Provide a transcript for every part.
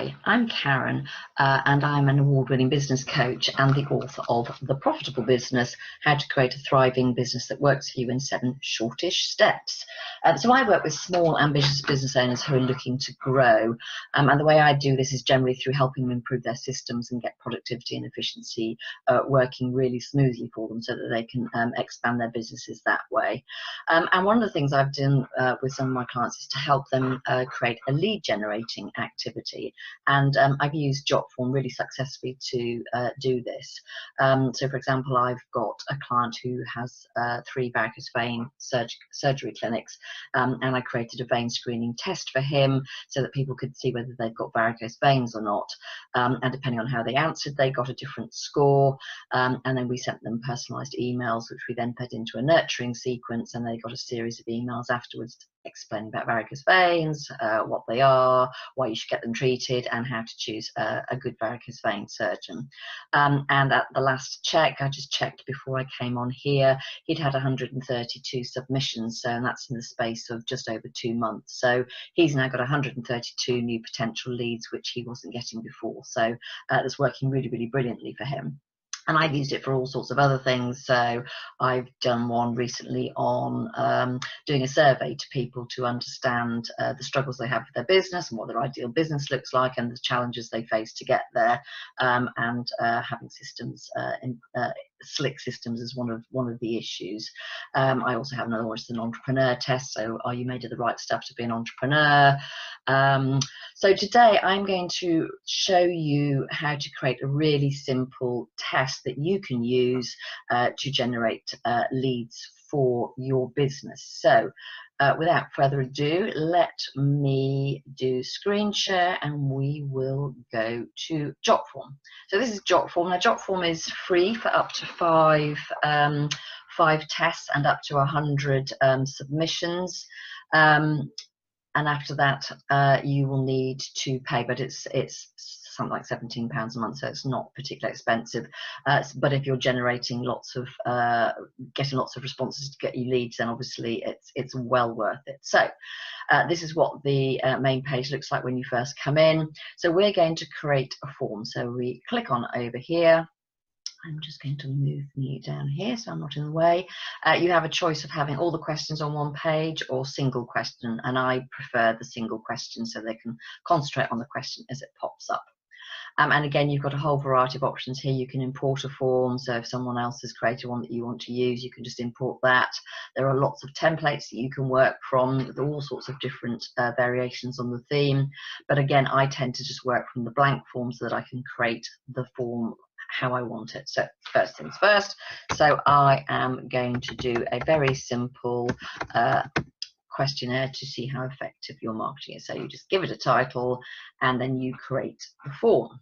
Hi, I'm Karen, and I'm an award-winning business coach and the author of The Profitable Business, How to Create a Thriving Business That Works for You in 7 Shortish Steps. So I work with small, ambitious business owners who are looking to grow, and the way I do this is generally through helping them improve their systems and get productivity and efficiency working really smoothly for them so that they can expand their businesses that way. And one of the things I've done with some of my clients is to help them create a lead generating activity, and I've used Jotform really successfully to do this. So for example, I've got a client who has 3 varicose vein surgery clinics, and I created a vein screening test for him so that people could see whether they've got varicose veins or not, and depending on how they answered, they got a different score, and then we sent them personalized emails which we then put into a nurturing sequence, and they got a series of emails afterwards explaining about varicose veins, what they are, why you should get them treated, and how to choose a good varicose vein surgeon. And at the last check, I just checked before I came on here, he'd had 132 submissions, so and that's in the space of just over 2 months. So he's now got 132 new potential leads, which he wasn't getting before. So that's working really, really brilliantly for him. And I've used it for all sorts of other things. So I've done one recently on doing a survey to people to understand the struggles they have with their business and what their ideal business looks like and the challenges they face to get there, and having systems, slick systems is one of the issues. I also have another one, which is an entrepreneur test. So are you made of the right stuff to be an entrepreneur? So today I'm going to show you how to create a really simple test that you can use to generate leads for your business. So without further ado, let me do screen share and we will go to Jotform. So this is Jotform. Now Jotform is free for up to 5 tests and up to 100 submissions. And after that, you will need to pay, but it's something like £17 a month, so it's not particularly expensive. But if you're generating getting lots of responses to get you leads, then obviously it's well worth it. So this is what the main page looks like when you first come in. So we're going to create a form. So we click on over here. I'm just going to move you down here so I'm not in the way. You have a choice of having all the questions on one page or single question, and I prefer the single question so they can concentrate on the question as it pops up. And again, you've got a whole variety of options here. You can import a form, so if someone else has created one that you want to use, you can just import that. There are lots of templates that you can work from with all sorts of different variations on the theme. But again, I tend to just work from the blank form so that I can create the form how I want it. So first things first, so I am going to do a very simple questionnaire to see how effective your marketing is. So you just give it a title and then you create the form.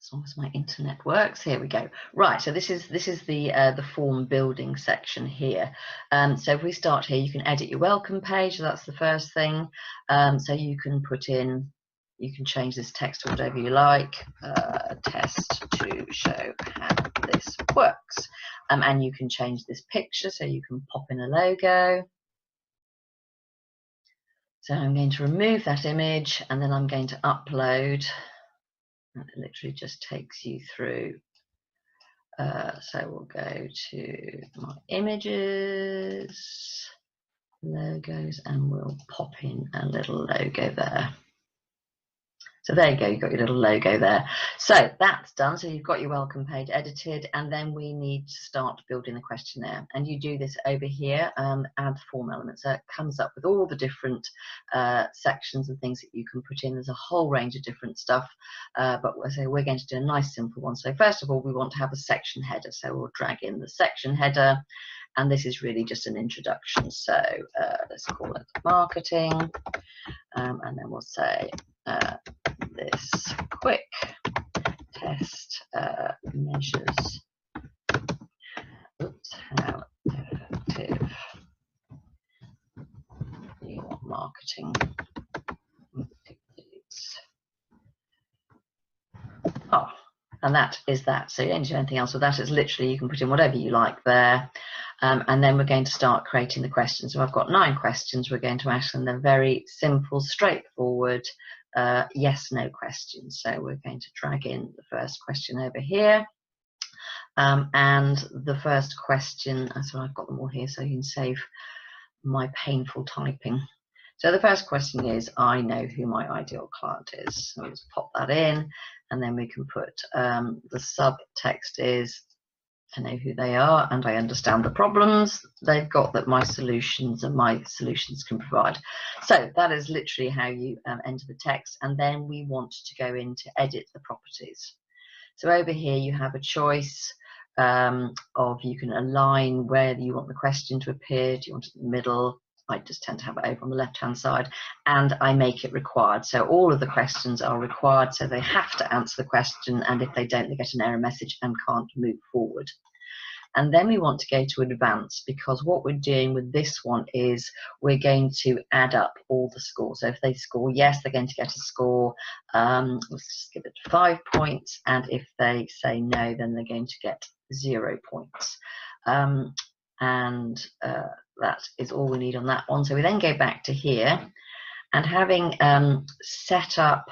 As long as my internet works, here we go. Right, so this is the form building section here. So if we start here, you can edit your welcome page. So that's the first thing. So you can put in, you can change this text to whatever you like. Test to show how this works. And you can change this picture, so you can pop in a logo. So I'm going to remove that image and then I'm going to upload. It literally just takes you through. So we'll go to my images, logos, and we'll pop in a little logo there. So there you go, you've got your little logo there. So that's done. So you've got your welcome page edited, and then we need to start building the questionnaire. And you do this over here, add form elements. So it comes up with all the different sections and things that you can put in. There's a whole range of different stuff, but we're going to do a nice simple one. So first of all, we want to have a section header. So we'll drag in the section header. And this is really just an introduction. So let's call it marketing. And then we'll say this quick test measures how effective your marketing is. Oh, and that is that. So you don't do anything else with that. It's literally, you can put in whatever you like there. And then we're going to start creating the questions. So I've got 9 questions we're going to ask, and they're very simple, straightforward, yes/no questions. So we're going to drag in the first question over here. And the first question, so I've got them all here so you can save my painful typing. So the first question is, I know who my ideal client is. So let's pop that in, and then we can put the subtext is, I know who they are and I understand the problems they've got that my solutions can provide. So that is literally how you enter the text, and then we want to go in to edit the properties. So over here you have a choice of, you can align where you want the question to appear. Do you want it in the middle? I just tend to have it over on the left hand side, and I make it required. So all of the questions are required, so they have to answer the question, and if they don't, they get an error message and can't move forward. And then we want to go to advanced, because what we're doing with this one is we're going to add up all the scores. So if they score yes, they're going to get a score. Let's just give it 5 points. And if they say no, then they're going to get 0 points. That is all we need on that one. So we then go back to here, and having set up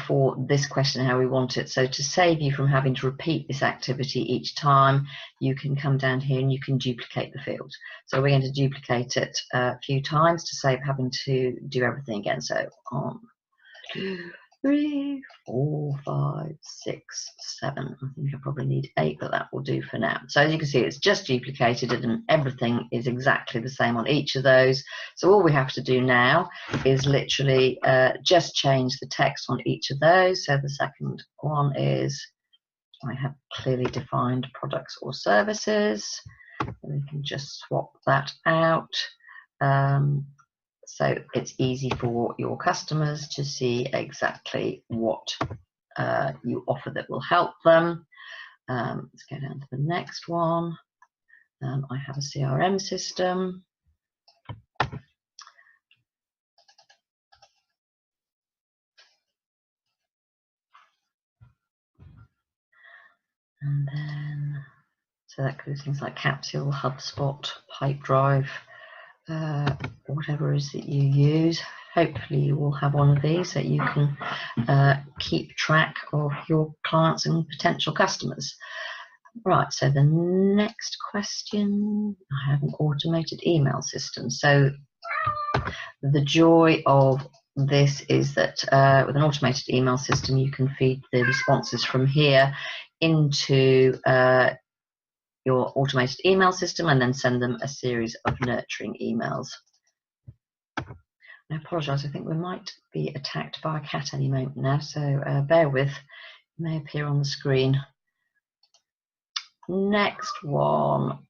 for this question how we want it. So to save you from having to repeat this activity each time, you can come down here and you can duplicate the field. So we're going to duplicate it a few times to save having to do everything again. So 1, 2, 3, 4, 5, 6, 7. I think I probably need 8, but that will do for now. So as you can see, it's just duplicated it, and everything is exactly the same on each of those. So all we have to do now is literally just change the text on each of those. So the second one is, I have clearly defined products or services. And we can just swap that out. So it's easy for your customers to see exactly what you offer that will help them. Let's go down to the next one. I have a CRM system. And then, so that includes things like Capsule, HubSpot, Pipedrive, whatever it is that you use. Hopefully you will have one of these so you can keep track of your clients and potential customers. Right, so the next question, I have an automated email system. So the joy of this is that with an automated email system, you can feed the responses from here into your automated email system and then send them a series of nurturing emails. I apologise, I think we might be attacked by a cat any moment now, so bear with, it may appear on the screen. Next one,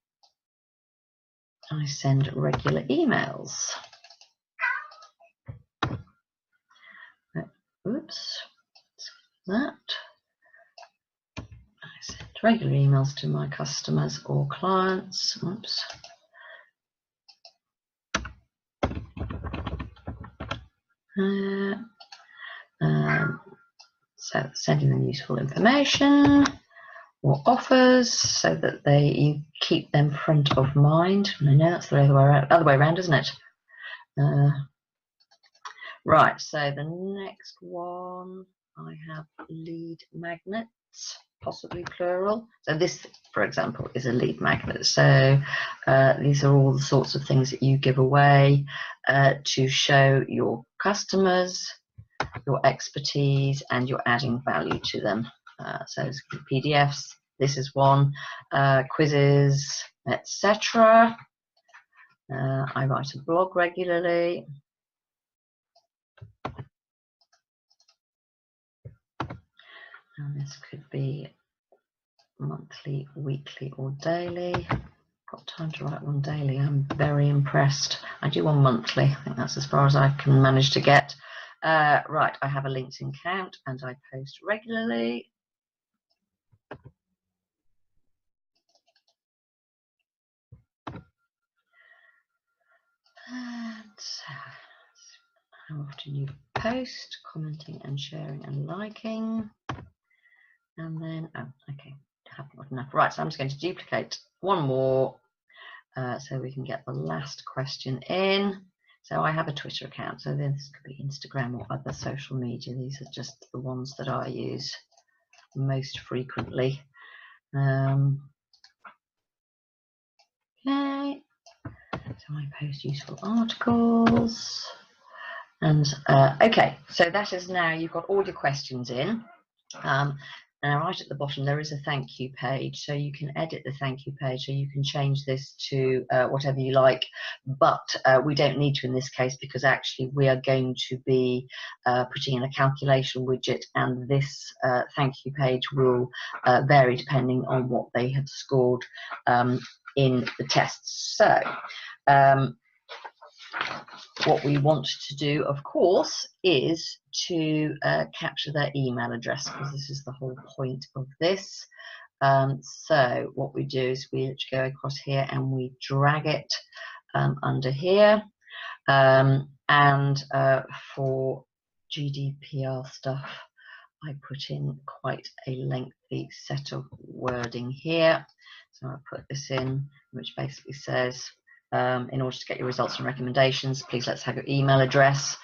I send regular emails. Oops, that. I send regular emails to my customers or clients. Oops. So sending them useful information or offers so that you keep them front of mind. I know that's the other way around, isn't it? Right, so the next one, I have lead magnets, possibly plural. So this, for example, is a lead magnet. So these are all the sorts of things that you give away to show your customers your expertise and you're adding value to them. So PDFs, this is one, quizzes, etc. I write a blog regularly. And this could be monthly, weekly, or daily. Got time to write one daily. I'm very impressed. I do one monthly. I think that's as far as I can manage to get. Right, I have a LinkedIn account and I post regularly. And how often you post, commenting and sharing and liking. And then, oh, okay, haven't got enough. Right, so I'm just going to duplicate one more so we can get the last question in. So I have a Twitter account, so this could be Instagram or other social media. These are just the ones that I use most frequently. Okay, so I post useful articles. And okay, so that is now, you've got all your questions in. Now right at the bottom there is a thank you page, so you can edit the thank you page, so you can change this to whatever you like, but we don't need to in this case, because actually we are going to be putting in a calculation widget, and this thank you page will vary depending on what they have scored in the tests. So what we want to do, of course, is to capture their email address, because this is the whole point of this. So what we do is we go across here and we drag it under here. And for GDPR stuff, I put in quite a lengthy set of wording here. So I put this in, which basically says, in order to get your results and recommendations, please let's have your email address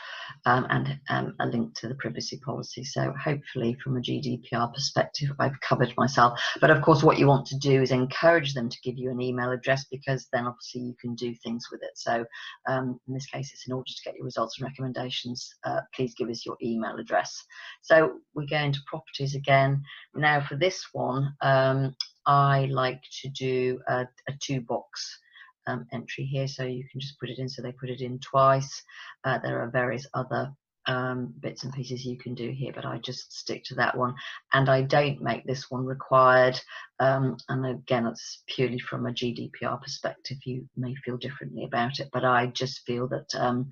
and a link to the privacy policy. So hopefully from a GDPR perspective, I've covered myself. But of course, what you want to do is encourage them to give you an email address, because then obviously you can do things with it. So in this case, it's in order to get your results and recommendations, please give us your email address. So we go into properties again. Now for this one, I like to do a 2-box entry here, so you can just put it in, so they put it in twice. There are various other bits and pieces you can do here, but I just stick to that one, and I don't make this one required. And again, it's purely from a GDPR perspective. You may feel differently about it, but I just feel that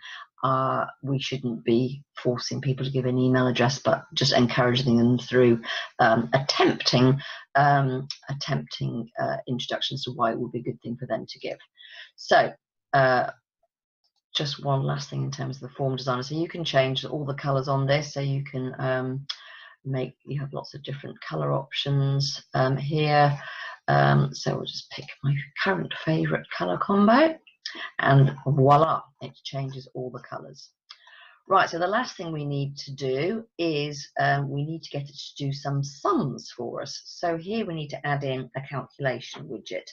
we shouldn't be forcing people to give an email address, but just encouraging them through attempting introductions to why it would be a good thing for them to give. So just one last thing in terms of the form designer. So you can change all the colors on this, so you can you have lots of different color options here. So we'll just pick my current favorite color combo, and voila, it changes all the colors. Right, so the last thing we need to do is we need to get it to do some sums for us. So here we need to add in a calculation widget.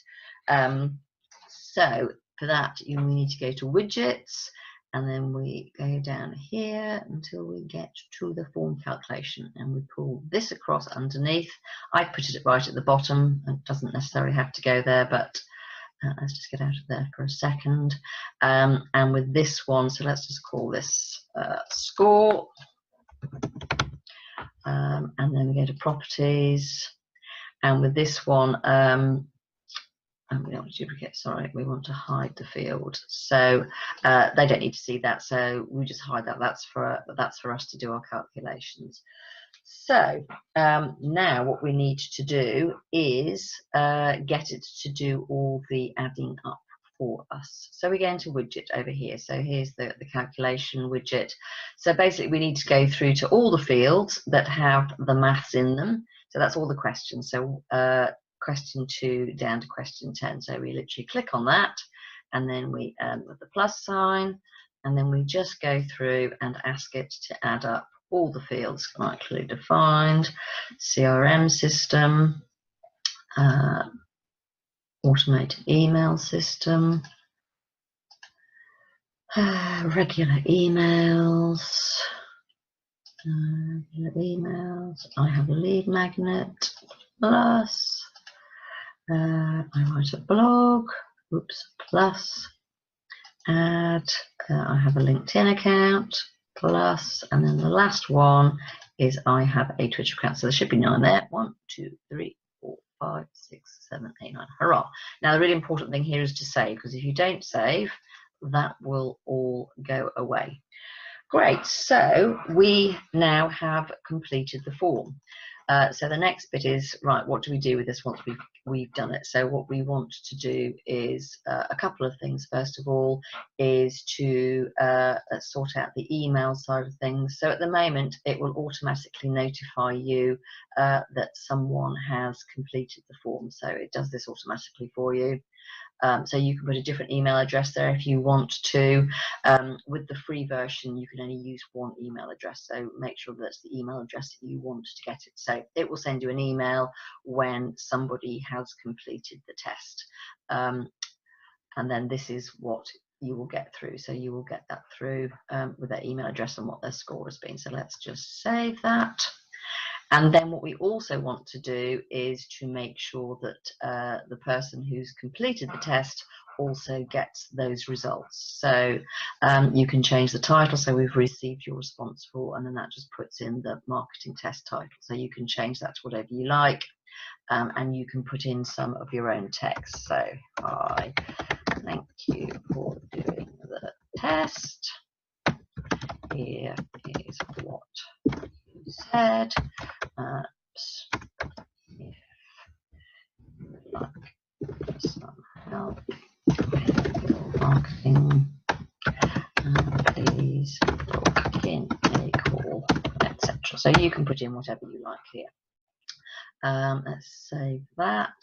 So for that, we need to go to widgets, and then we go down here until we get to the form calculation, and we pull this across underneath. I put it right at the bottom. It doesn't necessarily have to go there, but let's just get out of there for a second. And with this one, so let's just call this score. And then we go to properties. And with this one, and we don't want to duplicate, sorry, we want to hide the field. So they don't need to see that, so we just hide that. That's for us to do our calculations. So now what we need to do is get it to do all the adding up for us. So we go into widget over here. So here's the calculation widget. So basically we need to go through to all the fields that have the maths in them. So that's all the questions. So question 2 down to question 10. So we literally click on that, and then we with the plus sign, and then we just go through and ask it to add up all the fields correctly defined, CRM system, automated email system, regular emails, I have a lead magnet, plus, I write a blog, plus, add, I have a LinkedIn account, plus, and then the last one is I have a Twitter account. So there should be 9 there. 1, 2, 3, 4, 5, 6, 7, 8, 9. Hurrah. Now the really important thing here is to save, because if you don't save, that will all go away. Great, so we now have completed the form. So the next bit is, right, what do we do with this once we've done it? So what we want to do is a couple of things. First of all is to sort out the email side of things. So at the moment it will automatically notify you that someone has completed the form, so it does this automatically for you. So you can put a different email address there if you want to. With the free version, you can only use one email address, so make sure that's the email address that you want to get it. So it will send you an email when somebody has completed the test. And then this is what you will get through. So you will get that through with their email address and what their score has been. So let's just save that. And then what we also want to do is to make sure that the person who's completed the test also gets those results. So you can change the title. So we've received your response for, and then that just puts in the marketing test title. So you can change that to whatever you like, and you can put in some of your own text. So hi, thank you for doing the test. Here is what you said. If you'd like some help with your marketing, please book in a call, etc. So you can put in whatever you like here. Let's save that.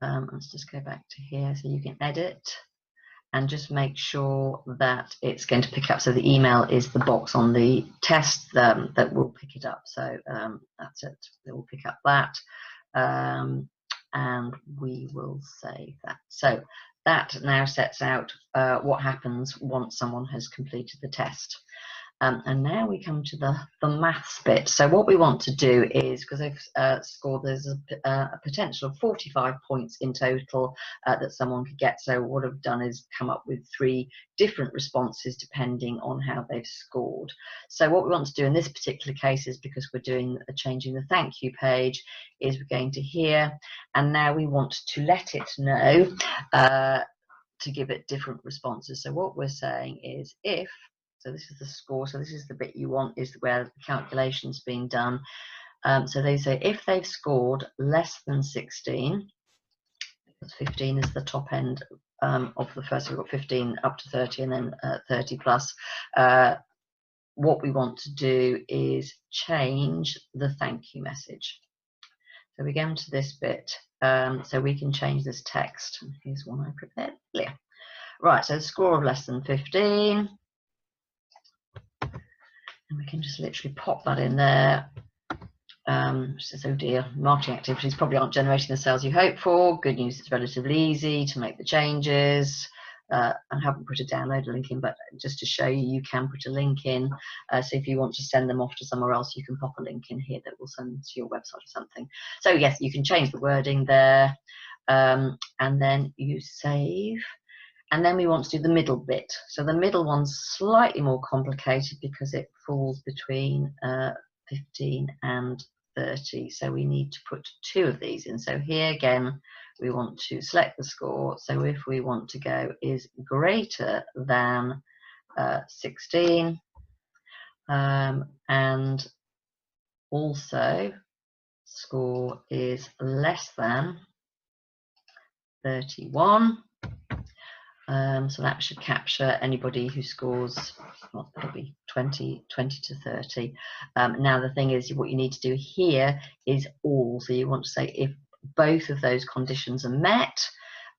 Let's just go back to here, so you can edit and just make sure that it's going to pick up. So the email is the box on the test that will pick it up. So that's it. It will pick up that, and we will save that. So that now sets out what happens once someone has completed the test. And now we come to the maths bit. So what we want to do is, because they've scored, there's a potential of 45 points in total that someone could get. So what I've done is come up with 3 different responses depending on how they've scored. So what we want to do in this particular case is, because we're doing changing the thank you page, is we're going to here, and now we want to let it know to give it different responses. So what we're saying is, if, so this is the score, so this is the bit you want, is where the calculation's being done. So they say if they've scored less than 16, because 15 is the top end of the first, we've got 15 up to 30 and then 30 plus. What we want to do is change the thank you message. So we go into this bit, so we can change this text. Here's one I prepared. Yeah. Right, so the score of less than 15. And we can just literally pop that in there. Says, oh dear, marketing activities probably aren't generating the sales you hope for. Good news, it's relatively easy to make the changes. I haven't put a download link in, but just to show you, you can put a link in. So if you want to send them off to somewhere else, you can pop a link in here that will send to your website or something. So yes, you can change the wording there, and then you save. And then we want to do the middle bit. So the middle one's slightly more complicated because it falls between 15 and 30. So we need to put 2 of these in. So here again, we want to select the score. So if we want to go is greater than 16, and also score is less than 31. So that should capture anybody who scores, well, it'll be 20 to 30. Now the thing is, what you need to do here is all. So you want to say if both of those conditions are met,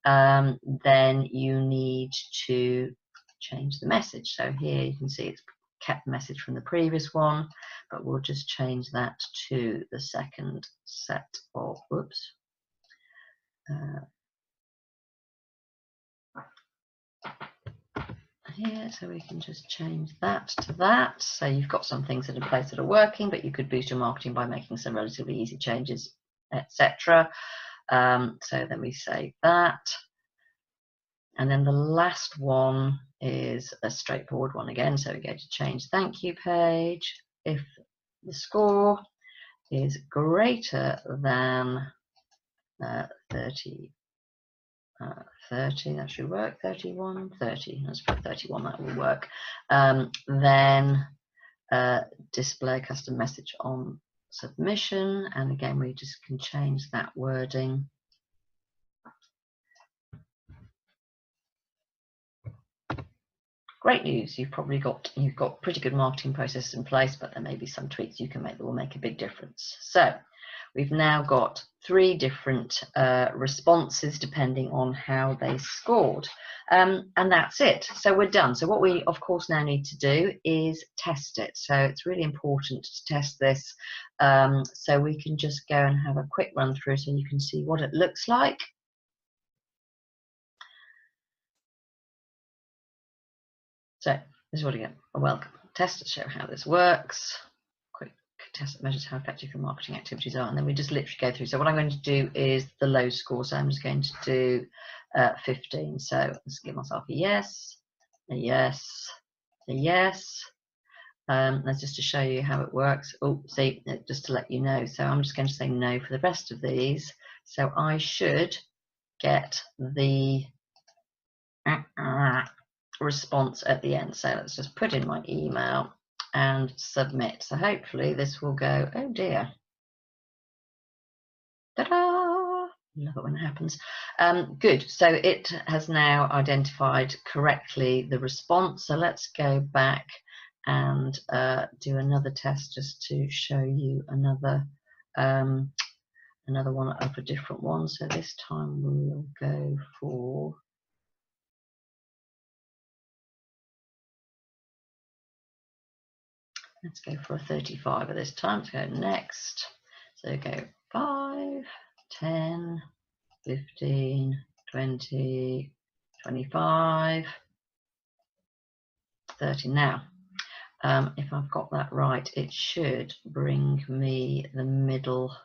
then you need to change the message. So here you can see it's kept the message from the previous one, but we'll just change that to the second set of, whoops. Here, so we can just change that to that. So you've got some things that are in place that are working, but you could boost your marketing by making some relatively easy changes, etc. So then we save that, and then the last one is a straightforward one again. So we go to change thank you page. If the score is greater than 30, that should work. 31, 30, let's put 31, that will work. Then display a custom message on submission, and again we just can change that wording. Great news, you've got pretty good marketing processes in place, but there may be some tweaks you can make that will make a big difference. So we've now got 3 different responses depending on how they scored, and that's it. So we're done. So what we of course now need to do is test it. So it's really important to test this, so we can just go and have a quick run through so you can see what it looks like. So this is what you get: a welcome test to show how this works. Quick test that measures how effective your marketing activities are, and then we just literally go through. So what I'm going to do is the low score. So I'm just going to do 15. So let's give myself a yes, a yes, a yes. That's just to show you how it works. Oh, see, just to let you know. So I'm just going to say no for the rest of these. So I should get the response at the end. So let's just put in my email and submit. So hopefully this will go, oh dear. Ta-da! Love it when it happens. Good. So it has now identified correctly the response. So let's go back and do another test just to show you another one of a different one. So this time we'll go for let's go for a 35 at this time. Let's go next. So go 5, 10, 15, 20, 25, 30. Now, if I've got that right, it should bring me the middle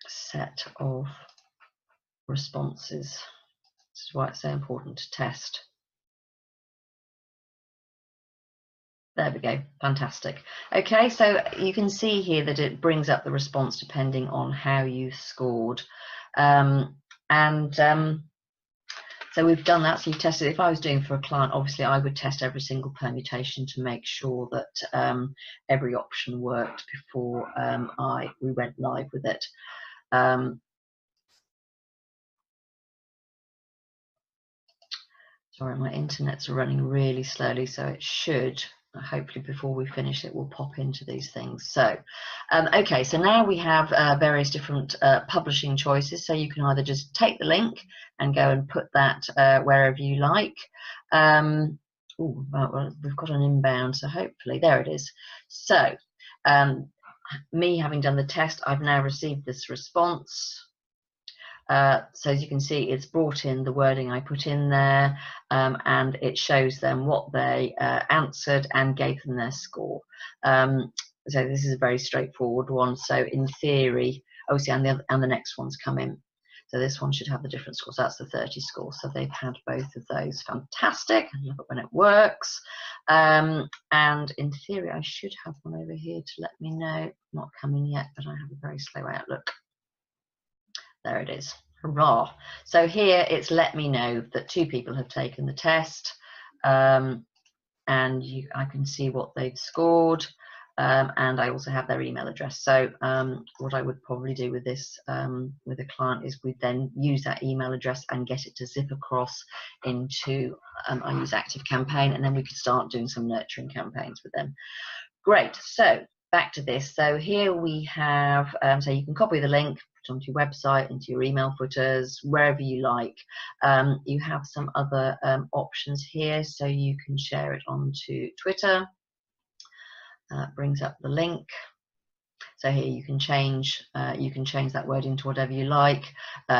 set of responses. This is why it's so important to test. There we go, fantastic. Okay, so you can see here that it brings up the response depending on how you scored. So we've done that, so you've tested. If I was doing for a client, obviously I would test every single permutation to make sure that every option worked before we went live with it. Sorry, my internet's running really slowly, so it should, hopefully before we finish it, will pop into these things. So, okay, so now we have various different publishing choices. So you can either just take the link and go and put that wherever you like. Well, we've got an inbound, so hopefully, there it is. So, me having done the test, I've now received this response. So as you can see, it's brought in the wording I put in there, and it shows them what they answered and gave them their score. So this is a very straightforward one. So in theory, obviously, and the next one's come in. So this one should have the different scores. That's the 30 score. So they've had both of those. Fantastic. I love it when it works. And in theory, I should have one over here to let me know. Not coming yet, but I have a very slow outlook. There it is. Hurrah. So here it's let me know that 2 people have taken the test, and I can see what they've scored, and I also have their email address. So what I would probably do with this with a client is we then use that email address and get it to zip across into I use ActiveCampaign, and then we could start doing some nurturing campaigns with them. Great. So back to this. So here we have, so you can copy the link, put it onto your website, into your email footers, wherever you like. You have some other options here, so you can share it onto Twitter. Brings up the link. So here you can change that wording to whatever you like.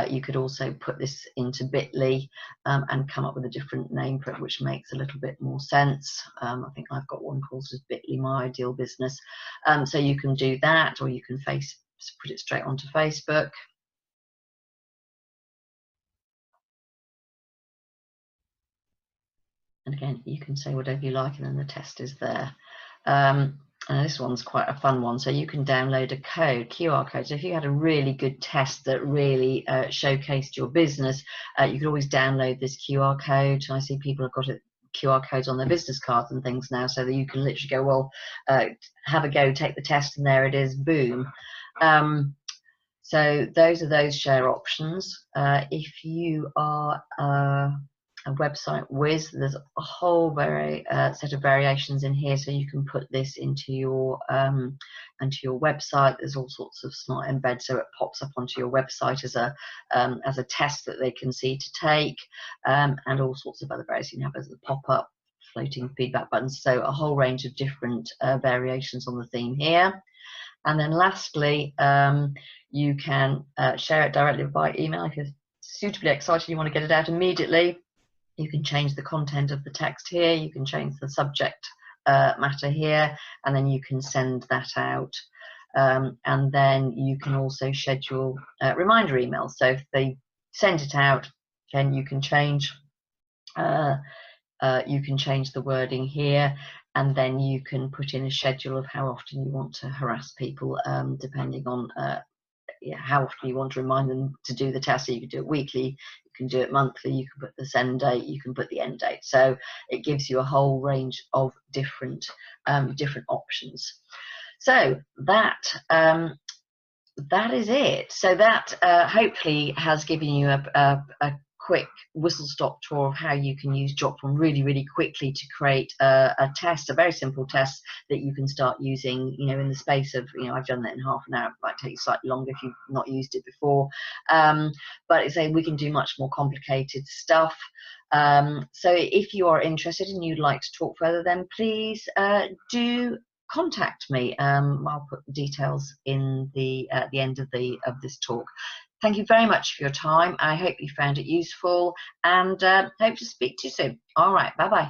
You could also put this into Bitly and come up with a different name for it, which makes a little bit more sense. I think I've got one called Bitly My Ideal Business. So you can do that, or you can put it straight onto Facebook. And again, you can say whatever you like, and then the test is there. And this one's quite a fun one. So you can download a QR code. So if you had a really good test that really showcased your business, you could always download this QR code. I see people have got it QR codes on their business cards and things now, so that you can literally go, well, have a go, take the test, and there it is, boom. So those are those share options. If you are a website whiz, there's a whole set of variations in here, so you can put this into your website. There's all sorts of smart embeds, so it pops up onto your website as a test that they can see to take, and all sorts of other variations. You can have as a pop-up, floating feedback buttons, so a whole range of different variations on the theme here. And then lastly, you can share it directly by email. If you're suitably excited, you want to get it out immediately, you can change the content of the text here, you can change the subject matter here, and then you can send that out. And then you can also schedule reminder emails. So if they send it out, then you can change the wording here, and then you can put in a schedule of how often you want to harass people, depending on how often you want to remind them to do the test. So you can do it weekly, you can do it monthly, you can put the send date, you can put the end date. So it gives you a whole range of different options. So that is it. So that hopefully has given you a quick whistle-stop tour of how you can use Jotform really quickly to create a very simple test that you can start using, in the space of, I've done that in half an hour. It might take slightly longer if you've not used it before, but we can do much more complicated stuff. So if you are interested and you'd like to talk further, then please do contact me. I'll put the details in at the end of this talk. Thank you very much for your time. I hope you found it useful, and hope to speak to you soon. All right, bye-bye.